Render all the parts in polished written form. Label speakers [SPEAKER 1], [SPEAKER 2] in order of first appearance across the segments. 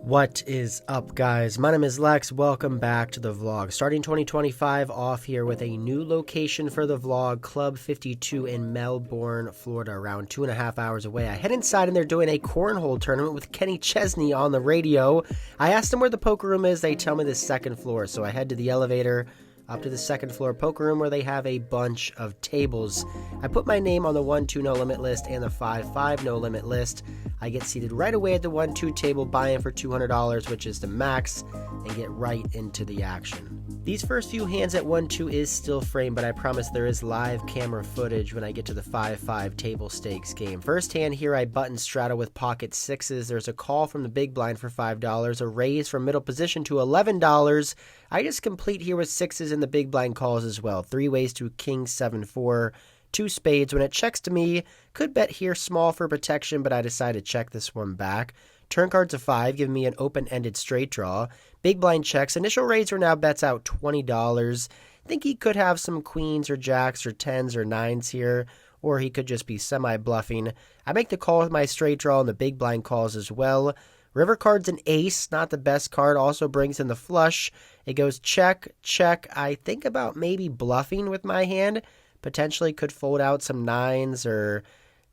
[SPEAKER 1] What is up, guys? My name is Lex. Welcome back to the vlog. Starting 2025 off here with a new location for the vlog, Club 52 in Melbourne, Florida, around 2.5 hours away. I head inside and they're doing a cornhole tournament with Kenny Chesney on the radio. I asked them where the poker room is. They tell me the second floor, so I head to the elevator up to the second floor poker room where they have a bunch of tables. I put my name on the 1-2 no limit list and the 5-5 no limit list. I get seated right away at the 1-2 table, buy in for $200, which is the max, and get right into the action. These first few hands at 1-2 is still framed, but I promise there is live camera footage when I get to the 5-5 table stakes game. First hand here, I button straddle with pocket sixes. There's a call from the big blind for $5, a raise from middle position to $11. I just complete here with sixes and the big blind calls as well. Three ways to king 7-4. Two spades. When it checks to me, could bet here small for protection, but I decide to check this one back. Turn card's a 5, giving me an open-ended straight draw. Big blind checks. Initial raiser now bets out $20. Think he could have some queens or jacks or 10s or 9s here, or he could just be semi-bluffing. I make the call with my straight draw and the big blind calls as well. River card's an ace, not the best card, also brings in the flush. It goes check, check. I think about maybe bluffing with my hand. Potentially could fold out some 9s or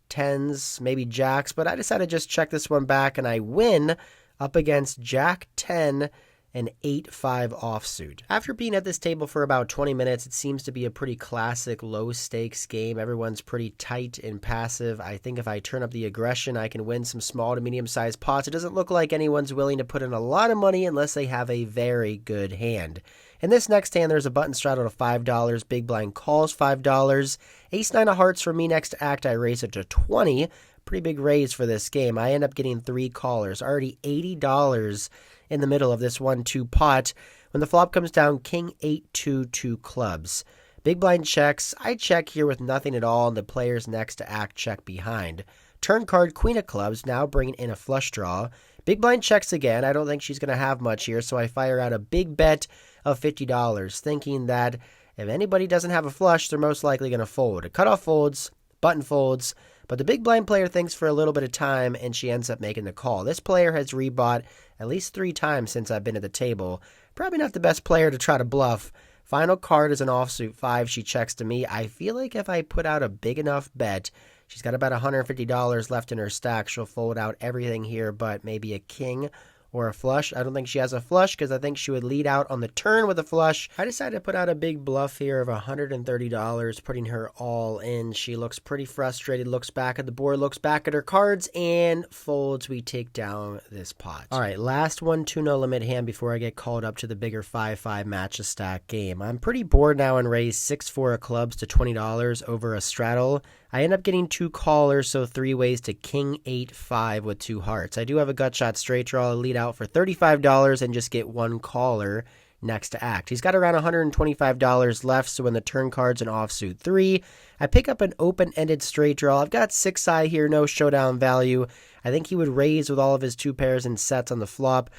[SPEAKER 1] 10s, maybe jacks, but I decided to just check this one back, and I win up against Jack 10 and 8-5 offsuit. After being at this table for about 20 minutes, it seems to be a pretty classic low-stakes game. Everyone's pretty tight and passive. I think if I turn up the aggression, I can win some small to medium-sized pots. It doesn't look like anyone's willing to put in a lot of money unless they have a very good hand. In this next hand, there's a button straddle to $5. Big blind calls $5. Ace-9 of hearts for me next to act. I raise it to 20. Pretty big raise for this game. I end up getting 3 callers. Already $80 in the middle of this 1-2 pot. When the flop comes down, king 8-2, 2 clubs. Big blind checks. I check here with nothing at all, and the players next to act check behind. Turn card, queen of clubs, now bringing in a flush draw. Big blind checks again. I don't think she's going to have much here, so I fire out a big bet of $50, thinking that if anybody doesn't have a flush, they're most likely going to fold. A cutoff folds, button folds, but the big blind player thinks for a little bit of time, and she ends up making the call. This player has rebought at least 3 times since I've been at the table. Probably not the best player to try to bluff. Final card is an offsuit 5. She checks to me. I feel like if I put out a big enough bet, she's got about $150 left in her stack. She'll fold out everything here but maybe a king or a flush. I don't think she has a flush because I think she would lead out on the turn with a flush. I decided to put out a big bluff here of $130, putting her all in. She looks pretty frustrated, looks back at the board, looks back at her cards, and folds. We take down this pot. All right, last 1-2 no limit hand before I get called up to the bigger 5-5 match a stack game. I'm pretty bored now and raise 6-4 of clubs to $20 over a straddle. I end up getting 2 callers, so 3 ways to king 8-5 with 2 hearts. I do have a gut shot straight draw, lead out for $35 and just get 1 caller next to act. He's got around $125 left, so when the turn card's an offsuit 3, I pick up an open-ended straight draw. I've got 6-eye here, no showdown value. I think he would raise with all of his 2 pairs and sets on the flop.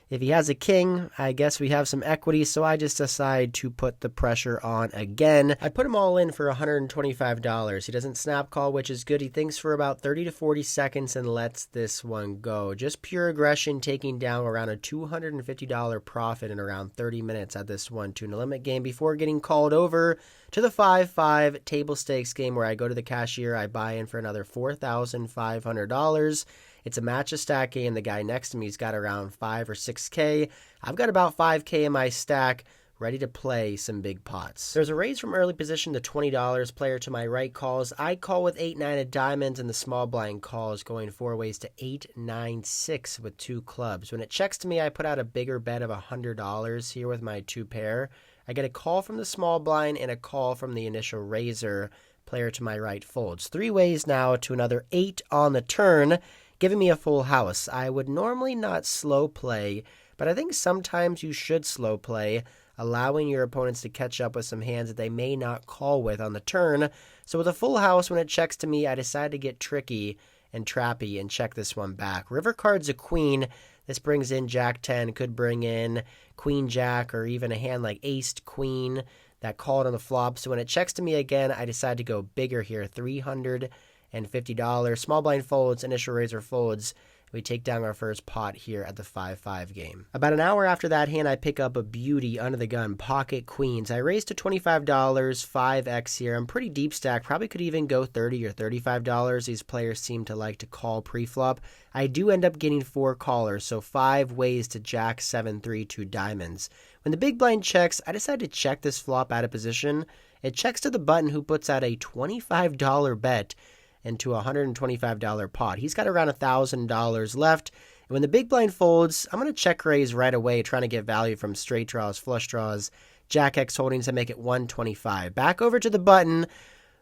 [SPEAKER 1] If he has a king, I guess we have some equity, so I just decide to put the pressure on again. I put him all in for $125. He doesn't snap call, which is good. He thinks for about 30 to 40 seconds and lets this one go. Just pure aggression, taking down around a $250 profit in around 30 minutes at this 1-2 no limit game before getting called over to the 5-5 table stakes game where I go to the cashier. I buy in for another $4,500. It's a match a stack game. The guy next to me's got around 5 or 6K. I've got about 5K in my stack, ready to play some big pots. There's a raise from early position to $20. Player to my right calls. I call with 8-9 of diamonds, and the small blind calls, going 4 ways to 8-9-6 with 2 clubs. When it checks to me, I put out a bigger bet of $100 here with my 2 pair. I get a call from the small blind and a call from the initial raiser. Player to my right folds. 3 ways now to another 8 on the turn, giving me a full house. I would normally not slow play, but I think sometimes you should slow play, allowing your opponents to catch up with some hands that they may not call with on the turn. So with a full house, when it checks to me, I decide to get tricky and trappy and check this one back. River card's a queen. This brings in Jack 10, could bring in Queen Jack, or even a hand like Ace Queen that called on the flop. So when it checks to me again, I decide to go bigger here, $350. Small blind folds, initial raiser folds. We take down our first pot here at the 5-5 game. About an hour after that hand, I pick up a beauty under the gun, pocket queens. I raised to $25, 5x here. I'm pretty deep stack, probably could even go $30 or $35. These players seem to like to call pre-flop. I do end up getting 4 callers, so 5 ways to jack 7-3 2 diamonds. When the big blind checks, I decide to check this flop out of position. It checks to the button, who puts out a $25 bet into a $125 pot. He's got around $1,000 left. And when the big blind folds, I'm going to check raise right away, trying to get value from straight draws, flush draws, jack X holdings to make it $125. Back over to the button,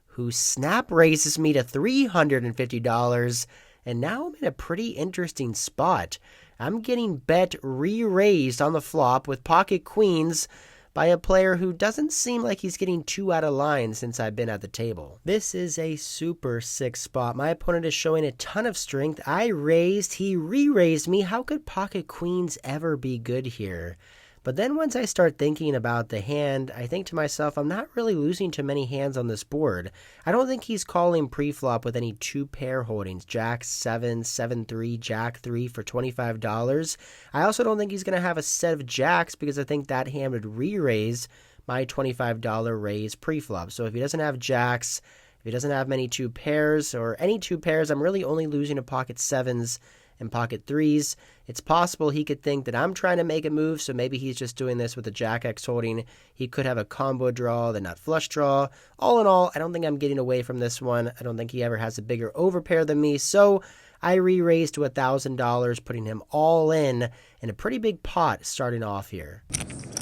[SPEAKER 1] who snap raises me to $350. And now I'm in a pretty interesting spot. I'm getting bet re-raised on the flop with pocket queens by a player who doesn't seem like he's getting too out of line since I've been at the table. This is a super sick spot. My opponent is showing a ton of strength. I raised, he re-raised me. How could pocket queens ever be good here? But then once I start thinking about the hand, I think to myself, I'm not really losing too many hands on this board. I don't think he's calling pre-flop with any 2-pair holdings, jack 7, 7-3, jack 3 for $25. I also don't think he's going to have a set of jacks because I think that hand would re-raise my $25 raise pre-flop. So if he doesn't have jacks, if he doesn't have many 2 pairs or any 2 pairs, I'm really only losing to pocket 7s and pocket 3s. It's possible he could think that I'm trying to make a move, so maybe he's just doing this with a jack X holding. He could have a combo draw, the nut flush draw. All in all, I don't think I'm getting away from this one. I don't think he ever has a bigger overpair than me, so I re-raised to $1,000, putting him all in a pretty big pot starting off here.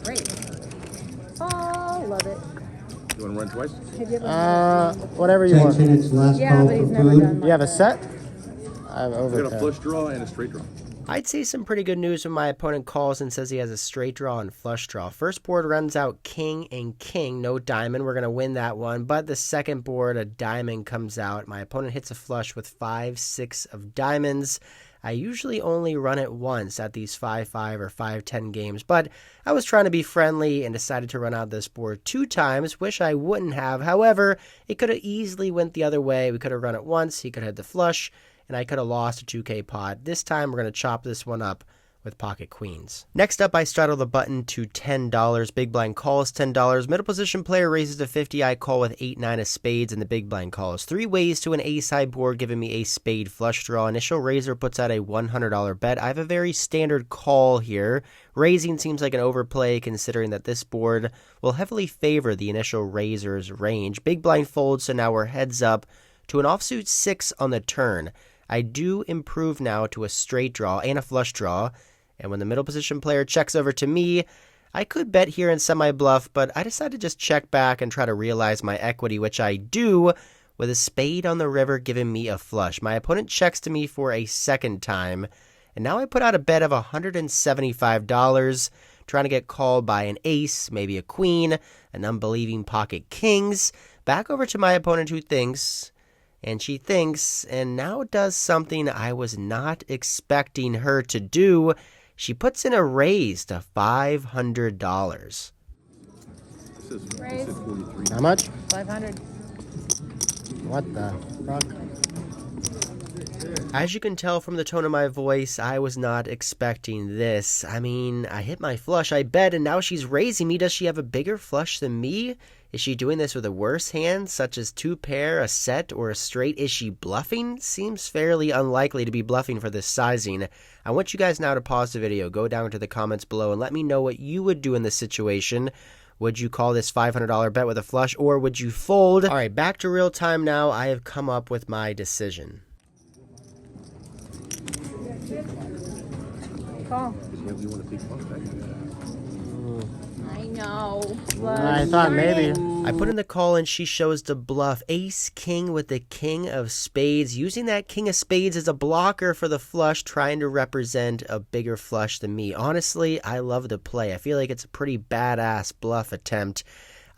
[SPEAKER 2] Great. Oh, love it.
[SPEAKER 3] You want to run twice?
[SPEAKER 1] Whatever you want.
[SPEAKER 2] Yeah, but he's never done
[SPEAKER 1] You have a set? I have
[SPEAKER 3] I got a flush draw and a straight draw.
[SPEAKER 1] I'd say some pretty good news when my opponent calls and says he has a straight draw and flush draw. First board runs out king and king, no diamond. We're going to win that one. But the second board, a diamond comes out. My opponent hits a flush with 5, 6 of diamonds. I usually only run it once at these 5-5 or 5-10 games, but I was trying to be friendly and decided to run out this board 2 times. Wish I wouldn't have. However, it could have easily went the other way. We could have run it once. He could have had the flush, and I could have lost a 2K pot. This time, we're going to chop this one up with pocket queens. Next up, I straddle the button to $10. Big blind calls $10. Middle position player raises to 50. I call with 8, 9 of spades, and the big blind calls. 3 ways to an ace-high board, giving me a spade flush draw. Initial raiser puts out a $100 bet. I have a very standard call here. Raising seems like an overplay considering that this board will heavily favor the initial raiser's range. Big blind folds, so now we're heads up to an offsuit 6 on the turn. I do improve now to a straight draw and a flush draw, and when the middle position player checks over to me, I could bet here and semi-bluff, but I decided to just check back and try to realize my equity, which I do, with a spade on the river giving me a flush. My opponent checks to me for a second time, and now I put out a bet of $175, trying to get called by an ace, maybe a queen, an unbelieving pocket kings. Back over to my opponent who thinks, and she thinks, and now does something I was not expecting her to do. She puts in a raise to $500.
[SPEAKER 2] Raise.
[SPEAKER 1] How much?
[SPEAKER 2] 500.
[SPEAKER 1] What the fuck? As you can tell from the tone of my voice, I was not expecting this. I mean, I hit my flush, I bet, and now she's raising me. Does she have a bigger flush than me? Is she doing this with a worse hand, such as 2-pair, a set, or a straight? Is she bluffing? Seems fairly unlikely to be bluffing for this sizing. I want you guys now to pause the video, go down to the comments below, and let me know what you would do in this situation. Would you call this $500 bet with a flush, or would you fold? All right, back to real time now. I have come up with my decision.
[SPEAKER 2] Call.
[SPEAKER 3] You want to take one back?
[SPEAKER 2] I know.
[SPEAKER 1] I thought maybe. I put in the call and she shows the bluff. Ace king with the king of spades. Using that king of spades as a blocker for the flush, trying to represent a bigger flush than me. Honestly, I love the play. I feel like it's a pretty badass bluff attempt.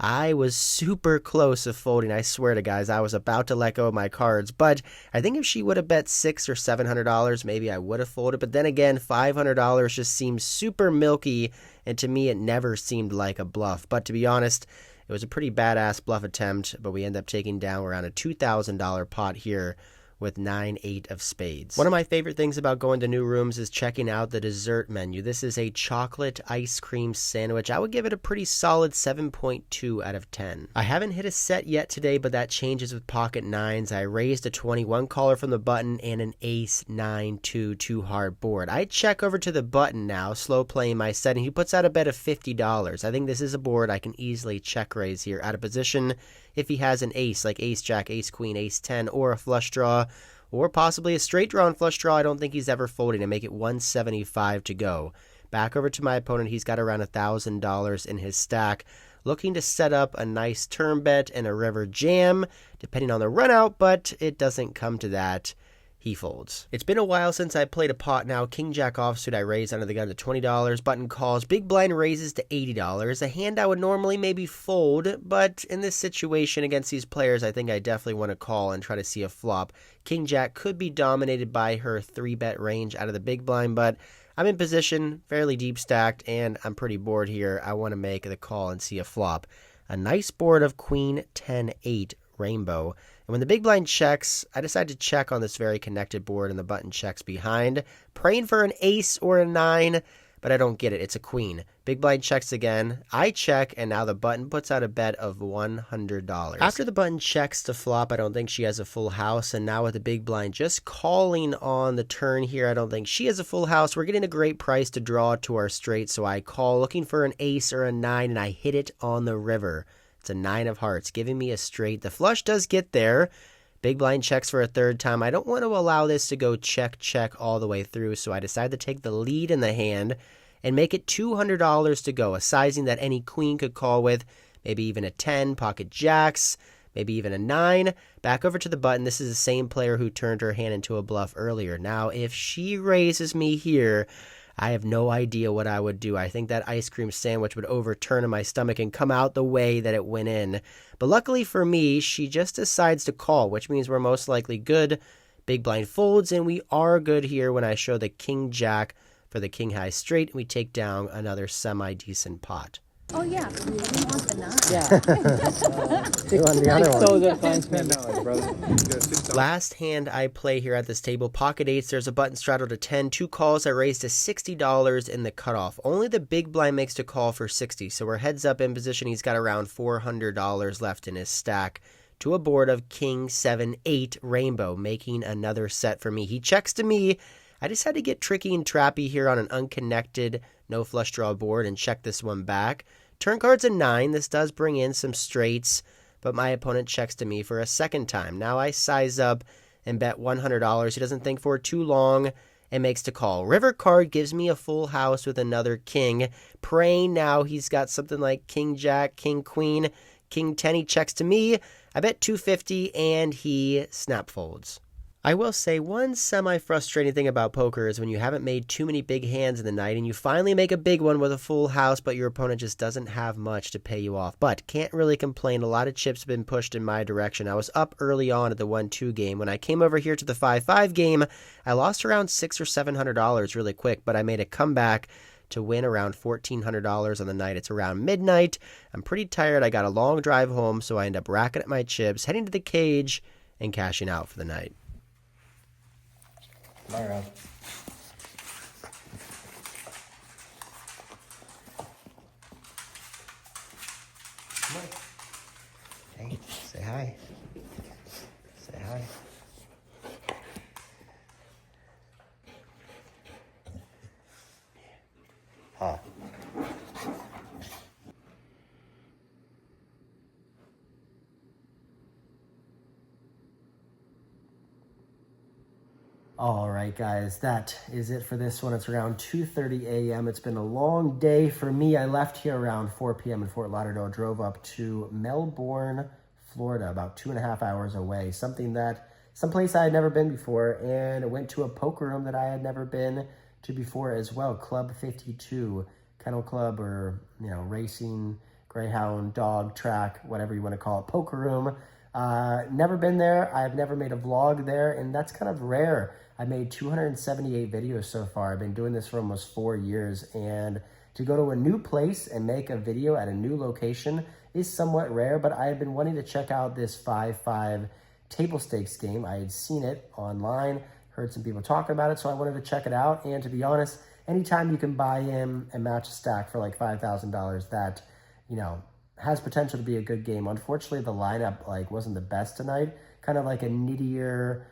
[SPEAKER 1] I was super close of folding. I swear to guys, I was about to let go of my cards. But I think if she would have bet $600 or $700, maybe I would have folded. But then again, $500 just seems super milky. And to me, it never seemed like a bluff. But to be honest, it was a pretty badass bluff attempt. But we end up taking down around a $2,000 pot here with 9-8 of spades. One of my favorite things about going to new rooms is checking out the dessert menu. This is a chocolate ice cream sandwich. I would give it a pretty solid 7.2 out of 10. I haven't hit a set yet today, but that changes with pocket nines. I raised a 21 caller from the button and an ace 9-2 two-hard board. I check over to the button now, slow playing my set, and he puts out a bet of $50. I think this is a board I can easily check raise here out of position if he has an ace, like ace jack, ace queen, ace 10, or a flush draw, or possibly a straight draw and flush draw. I don't think he's ever folding, and make it 175 to go. Back over to my opponent. He's got around $1,000 in his stack, looking to set up a nice turn bet and a river jam, depending on the run out, but it doesn't come to that. He folds. It's been a while since I played a pot now. King Jack offsuit I raised under the gun to $20. Button calls. Big blind raises to $80. A hand I would normally maybe fold, but in this situation against these players, I think I definitely want to call and try to see a flop. King Jack could be dominated by her 3-bet range out of the big blind, but I'm in position, fairly deep stacked, and I'm pretty bored here. I want to make the call and see a flop. A nice board of queen 10-8 rainbow. And when the big blind checks, I decide to check on this very connected board, and the button checks behind, praying for an ace or a 9, but I don't get it. It's a queen. Big blind checks again. I check, and now the button puts out a bet of $100. After the button checks to flop, I don't think she has a full house, and now with the big blind just calling on the turn here, I don't think she has a full house. We're getting a great price to draw to our straight, so I call looking for an ace or a 9, and I hit it on the river. It's a 9 of hearts, giving me a straight. The flush does get there. Big blind checks for a third time. I don't want to allow this to go check, check all the way through, so I decide to take the lead in the hand and make it $200 to go, a sizing that any queen could call with, maybe even a 10, pocket jacks, maybe even a 9. Back over to the button. This is the same player who turned her hand into a bluff earlier. Now, if she raises me here, I have no idea what I would do. I think that ice cream sandwich would overturn in my stomach and come out the way that it went in. But luckily for me, she just decides to call, which means we're most likely good. Big blind folds, and we are good here when I show the king jack for the king high straight, and we take down another semi-decent pot.
[SPEAKER 2] Oh, yeah. You want the 9.
[SPEAKER 1] You want the other one?
[SPEAKER 4] So that finds me.
[SPEAKER 3] $10, brother. You got $6.
[SPEAKER 1] Last hand I play here at this table, pocket eights. There's a button straddled to 10. 2 calls. I raised to $60 in the cutoff. Only the big blind makes to call for 60. So we're heads up in position. He's got around $400 left in his stack to a board of king 7-8 rainbow, making another set for me. He checks to me. I just had to get tricky and trappy here on an unconnected no flush draw board and check this one back. Turn card's a 9. This does bring in some straights, but my opponent checks to me for a second time. Now I size up and bet $100. He doesn't think for too long and makes to call. River card gives me a full house with another king. Praying now he's got something like king jack, king queen, king 10. He checks to me. I bet $250 and he snap folds. I will say one semi-frustrating thing about poker is when you haven't made too many big hands in the night and you finally make a big one with a full house, but your opponent just doesn't have much to pay you off. But can't really complain. A lot of chips have been pushed in my direction. I was up early on at the 1-2 game. When I came over here to the 5-5 game, I lost around $600 or $700 really quick, but I made a comeback to win around $1,400 on the night. It's around midnight. I'm pretty tired. I got a long drive home, so I end up racking up my chips, heading to the cage, and cashing out for the night.
[SPEAKER 4] Bye, Rob.
[SPEAKER 1] Come on. Hey, say hi. Say hi. Huh. All right, guys, that is it for this one. It's around 2:30 a.m. It's been a long day for me. I left here around 4 p.m. in Fort Lauderdale, drove up to Melbourne, Florida, about 2.5 hours away, someplace I had never been before, and went to a poker room that I had never been to before as well, Club 52, Kennel Club, or, racing, greyhound, dog, track, whatever you want to call it, poker room. Never been there. I've never made a vlog there, and that's kind of rare. I made 278 videos so far. I've been doing this for almost 4 years, and to go to a new place and make a video at a new location is somewhat rare, but I have been wanting to check out this 5-5 table stakes game. I had seen it online, heard some people talking about it, so I wanted to check it out. And to be honest, anytime you can buy in and match a stack for like $5,000, that, has potential to be a good game. Unfortunately, the lineup wasn't the best tonight. Kind of like a nittier,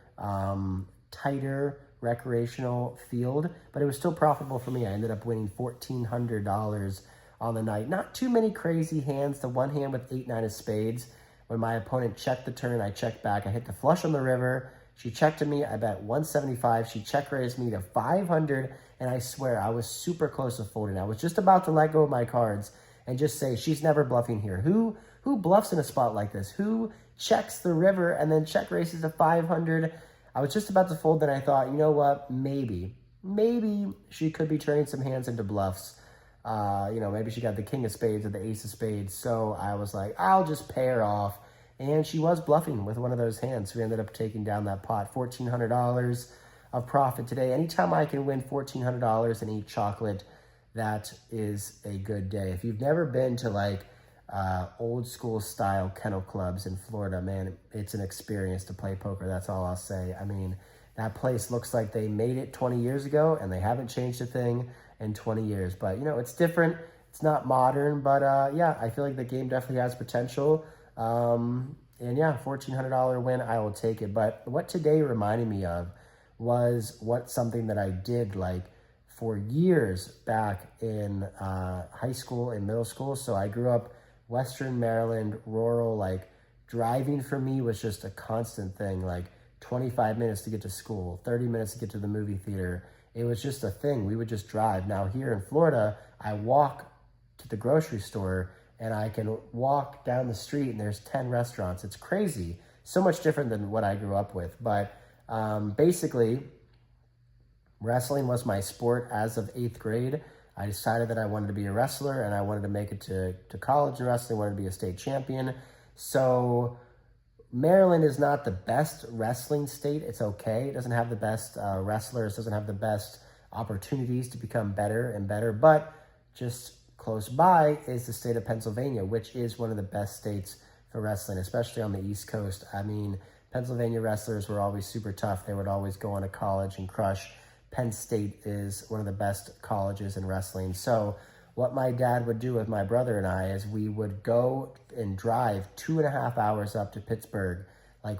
[SPEAKER 1] tighter recreational field, but it was still profitable for me. I ended up winning $1,400 on the night. Not too many crazy hands. The one hand with 8-9 of spades. When my opponent checked the turn, I checked back. I hit the flush on the river. She checked to me. I bet 175. She check raised me to 500, and I swear I was super close to folding. I was just about to let go of my cards and just say, she's never bluffing here. Who bluffs in a spot like this? Who checks the river and then check raises to 500? I was just about to fold, then I thought, you know what? Maybe she could be turning some hands into bluffs. Maybe she got the king of spades or the ace of spades. So I was like, I'll just pay her off. And she was bluffing with one of those hands. We ended up taking down that pot. $1,400 of profit today. Anytime I can win $1,400 and eat chocolate, that is a good day. If you've never been to old school style kennel clubs in Florida, man, it's an experience to play poker. That's all I'll say. I mean, that place looks like they made it 20 years ago and they haven't changed a thing in 20 years. But, it's different. It's not modern, but I feel like the game definitely has potential. $1,400 win, I will take it. But what today reminded me of was something that I did for years back in high school and middle school. So I grew up Western Maryland, rural, driving for me was just a constant thing, 25 minutes to get to school, 30 minutes to get to the movie theater. It was just a thing. We would just drive. Now here in Florida, I walk to the grocery store and I can walk down the street and there's 10 restaurants. It's crazy. So much different than what I grew up with. But basically, wrestling was my sport as of 8th grade. I decided that I wanted to be a wrestler and I wanted to make it to college in wrestling, wanted to be a state champion. So Maryland is not the best wrestling state. It's okay. It doesn't have the best wrestlers, doesn't have the best opportunities to become better and better. But just close by is the state of Pennsylvania, which is one of the best states for wrestling, especially on the East Coast. I mean, Pennsylvania wrestlers were always super tough. They would always go on to college and crush. Penn State is one of the best colleges in wrestling. So what my dad would do with my brother and I is we would go and drive 2.5 hours up to Pittsburgh,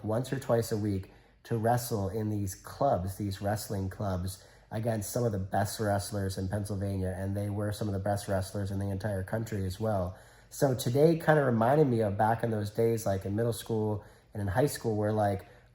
[SPEAKER 1] once or twice a week, to wrestle in these clubs, these wrestling clubs, against some of the best wrestlers in Pennsylvania. And they were some of the best wrestlers in the entire country as well. So today kind of reminded me of back in those days, in middle school and in high school, where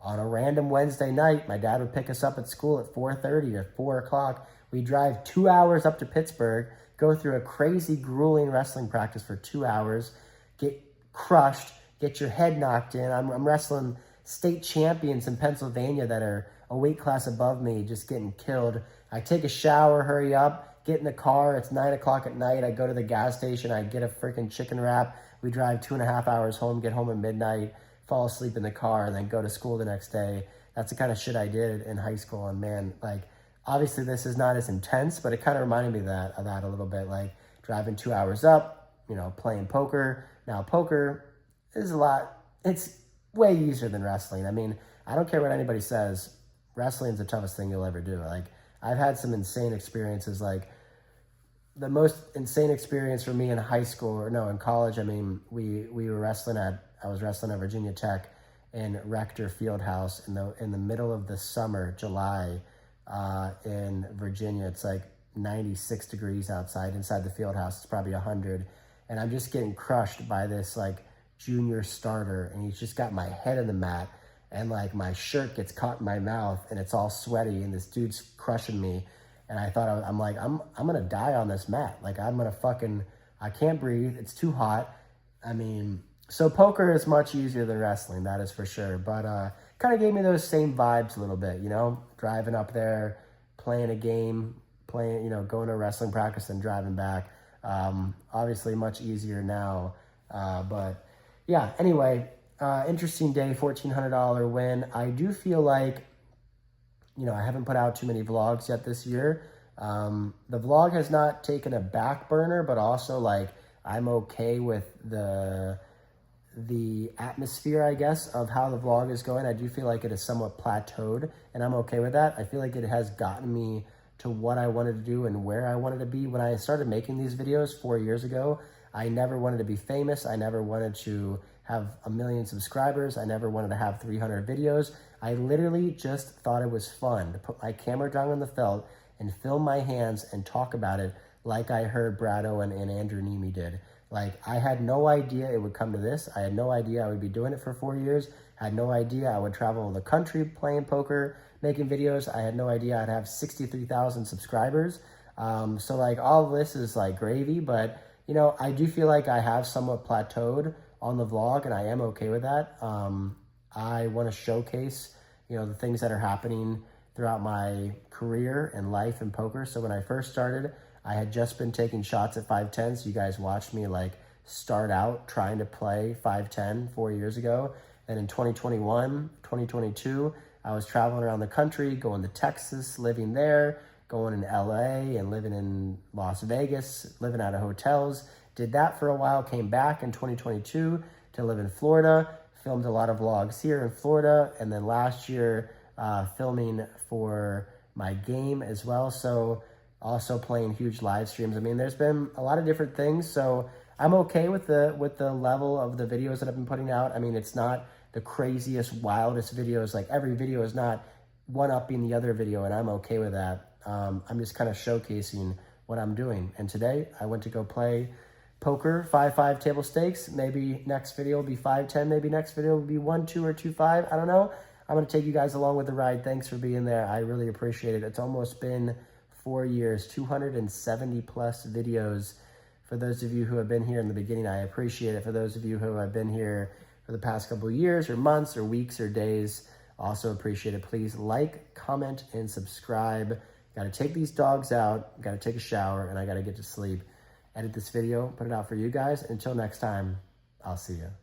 [SPEAKER 1] on a random Wednesday night, my dad would pick us up at school at 4:30 or 4 o'clock. We'd drive 2 hours up to Pittsburgh, go through a crazy, grueling wrestling practice for 2 hours, get crushed, get your head knocked in. I'm wrestling state champions in Pennsylvania that are a weight class above me, just getting killed. I take a shower, hurry up, get in the car. It's 9 o'clock at night. I go to the gas station. I get a freaking chicken wrap. We drive 2.5 hours home, get home at midnight, fall asleep in the car, and then go to school the next day. That's the kind of shit I did in high school. And man, obviously this is not as intense, but it kind of reminded me of that a little bit, driving 2 hours up, playing poker. Now poker is it's way easier than wrestling. I mean, I don't care what anybody says. Wrestling's the toughest thing you'll ever do. I've had some insane experiences. The most insane experience for me in high school, in college, I mean, we were I was wrestling at Virginia Tech in Rector Fieldhouse in the middle of the summer, July, in Virginia. It's 96 degrees outside. Inside the Fieldhouse, it's probably 100. And I'm just getting crushed by this junior starter. And he's just got my head in the mat. And my shirt gets caught in my mouth and it's all sweaty. And this dude's crushing me. And I thought, I'm going to die on this mat. I can't breathe. It's too hot. I mean, so poker is much easier than wrestling, that is for sure. But kind of gave me those same vibes a little bit, driving up there, playing a game, going to wrestling practice and driving back. Obviously much easier now. But yeah, anyway, interesting day, $1,400 win. I do feel like, I haven't put out too many vlogs yet this year. The vlog has not taken a back burner, but also I'm okay with the atmosphere, I guess, of how the vlog is going. I do feel like it is somewhat plateaued, and I'm okay with that. I feel like it has gotten me to what I wanted to do and where I wanted to be. When I started making these videos 4 years ago, I never wanted to be famous. I never wanted to have 1 million subscribers. I never wanted to have 300 videos. I literally just thought it was fun to put my camera down on the felt and film my hands and talk about it like I heard Brad Owen and Andrew Nemi did. Like, I had no idea it would come to this. I had no idea I would be doing it for 4 years. I had no idea I would travel the country playing poker, making videos. I had no idea I'd have 63,000 subscribers. So like all of this is like gravy, but you know, I do feel like I have somewhat plateaued on the vlog, and I am okay with that. I want to showcase, you know, the things that are happening throughout my career and life in poker. So when I first started, I had just been taking shots at 510. So you guys watched me like start out trying to play 510 4 years ago. And in 2021, 2022, I was traveling around the country, going to Texas, living there, going in LA and living in Las Vegas, living out of hotels. Did that for a while, came back in 2022 to live in Florida, filmed a lot of vlogs here in Florida, and then last year filming for my game as well. So also playing huge live streams. I mean, there's been a lot of different things. So I'm okay with the level of the videos that I've been putting out. I mean, it's not the craziest, wildest videos. Like every video is not one-upping the other video, and I'm okay with that. I'm just kind of showcasing what I'm doing. And today I went to go play poker, 5-5 table stakes. Maybe next video will be 5-10. Maybe next video will be 1-2 or 2-5. I don't know. I'm going to take you guys along with the ride. Thanks for being there. I really appreciate it. It's almost been 4 years, 270 plus videos. For those of you who have been here in the beginning, I appreciate it. For those of you who have been here for the past couple of years or months or weeks or days, also appreciate it. Please like, comment, and subscribe. Got to take these dogs out, got to take a shower, and I got to get to sleep. Edit this video, put it out for you guys. Until next time, I'll see you.